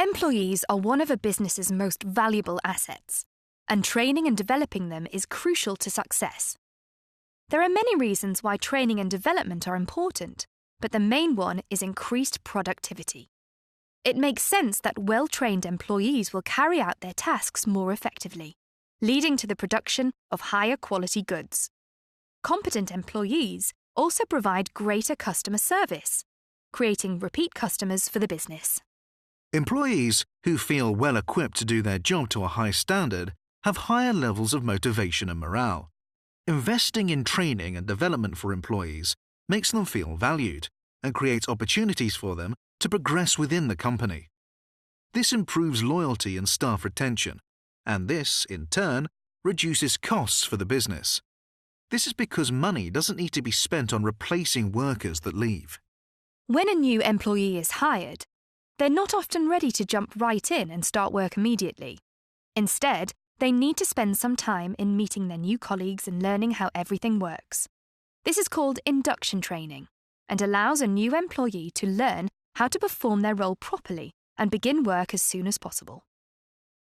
Employees are one of a business's most valuable assets, and training and developing them is crucial to success. There are many reasons why training and development are important, but the main one is increased productivity. It makes sense that well-trained employees will carry out their tasks more effectively, leading to the production of higher quality goods. Competent employees also provide greater customer service, creating repeat customers for the business. Employees who feel well equipped to do their job to a high standard have higher levels of motivation and morale. Investing in training and development for employees makes them feel valued and creates opportunities for them to progress within the company. This improves loyalty and staff retention, and this, in turn, reduces costs for the business. This is because money doesn't need to be spent on replacing workers that leave. When a new employee is hired, they're not often ready to jump right in and start work immediately. Instead, they need to spend some time in meeting their new colleagues and learning how everything works. This is called induction training and allows a new employee to learn how to perform their role properly and begin work as soon as possible.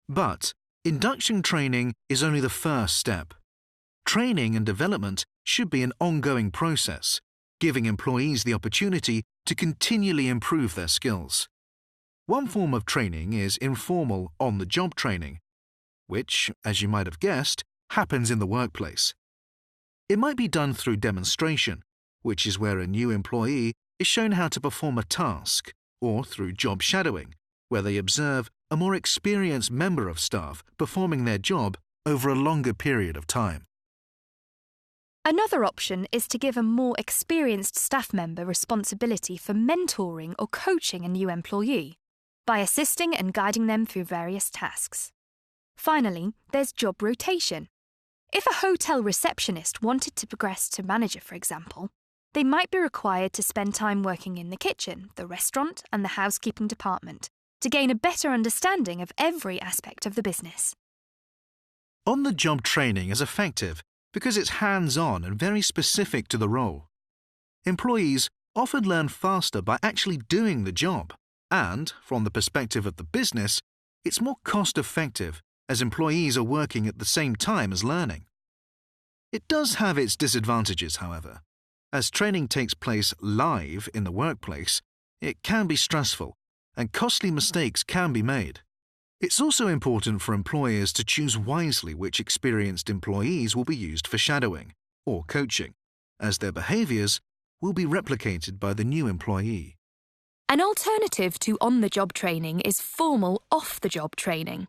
But induction training is only the first step. Training and development should be an ongoing process, giving employees the opportunity to continually improve their skills. One form of training is informal on-the-job training, which, as you might have guessed, happens in the workplace. It might be done through demonstration, which is where a new employee is shown how to perform a task, or through job shadowing, where they observe a more experienced member of staff performing their job over a longer period of time. Another option is to give a more experienced staff member responsibility for mentoring or coaching a new employee by assisting and guiding them through various tasks. Finally, there's job rotation. If a hotel receptionist wanted to progress to manager, for example, they might be required to spend time working in the kitchen, the restaurant, and the housekeeping department to gain a better understanding of every aspect of the business. On-the-job training is effective because it's hands-on and very specific to the role. Employees often learn faster by actually doing the job, and, from the perspective of the business, it's more cost-effective as employees are working at the same time as learning. It does have its disadvantages, however. As training takes place live in the workplace, it can be stressful, and costly mistakes can be made. It's also important for employers to choose wisely which experienced employees will be used for shadowing or coaching, as their behaviours will be replicated by the new employee. An alternative to on-the-job training is formal off-the-job training.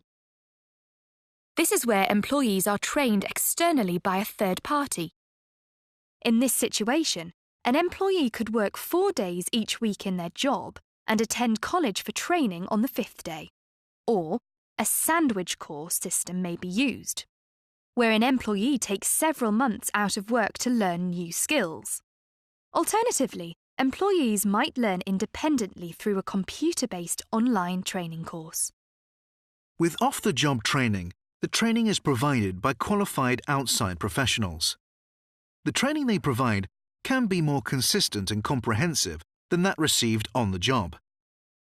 This is where employees are trained externally by a third party. In this situation, an employee could work 4 days each week in their job and attend college for training on the 5th day. Or a sandwich course system may be used, where an employee takes several months out of work to learn new skills. Alternatively, employees might learn independently through a computer-based online training course. With off-the-job training, the training is provided by qualified outside professionals. The training they provide can be more consistent and comprehensive than that received on the job.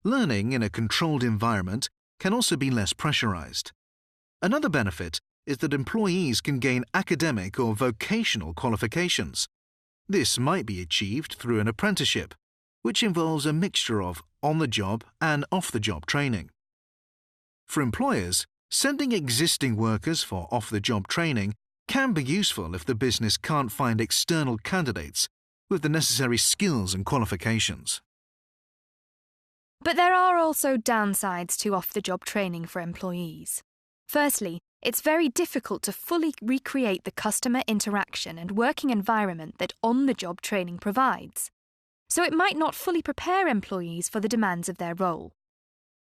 Learning in a controlled environment can also be less pressurized. Another benefit is that employees can gain academic or vocational qualifications. This might be achieved through an apprenticeship, which involves a mixture of on-the-job and off-the-job training. For employers, sending existing workers for off-the-job training can be useful if the business can't find external candidates with the necessary skills and qualifications. But there are also downsides to off-the-job training for employees. Firstly, it's very difficult to fully recreate the customer interaction and working environment that on-the-job training provides, so it might not fully prepare employees for the demands of their role.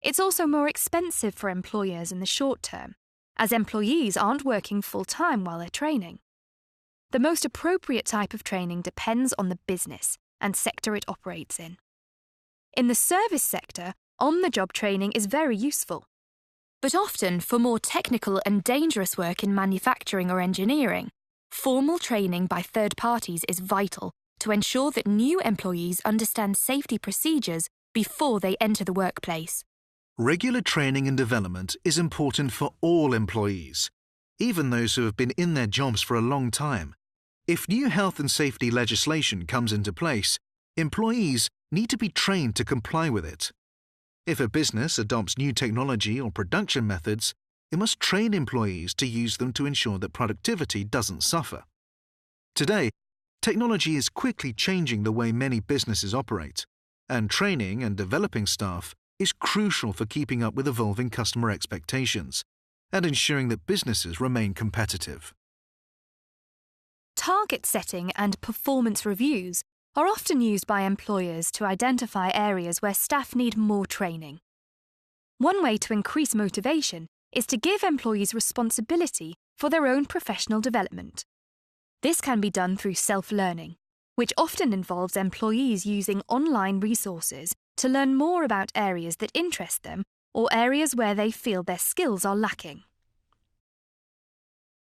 It's also more expensive for employers in the short term, as employees aren't working full-time while they're training. The most appropriate type of training depends on the business and sector it operates in. In the service sector, on-the-job training is very useful. But often, for more technical and dangerous work in manufacturing or engineering, formal training by third parties is vital to ensure that new employees understand safety procedures before they enter the workplace. Regular training and development is important for all employees, even those who have been in their jobs for a long time. If new health and safety legislation comes into place, employees need to be trained to comply with it. If a business adopts new technology or production methods, it must train employees to use them to ensure that productivity doesn't suffer. Today, technology is quickly changing the way many businesses operate, and training and developing staff is crucial for keeping up with evolving customer expectations and ensuring that businesses remain competitive. Target setting and performance reviews are often used by employers to identify areas where staff need more training. One way to increase motivation is to give employees responsibility for their own professional development. This can be done through self-learning, which often involves employees using online resources to learn more about areas that interest them or areas where they feel their skills are lacking.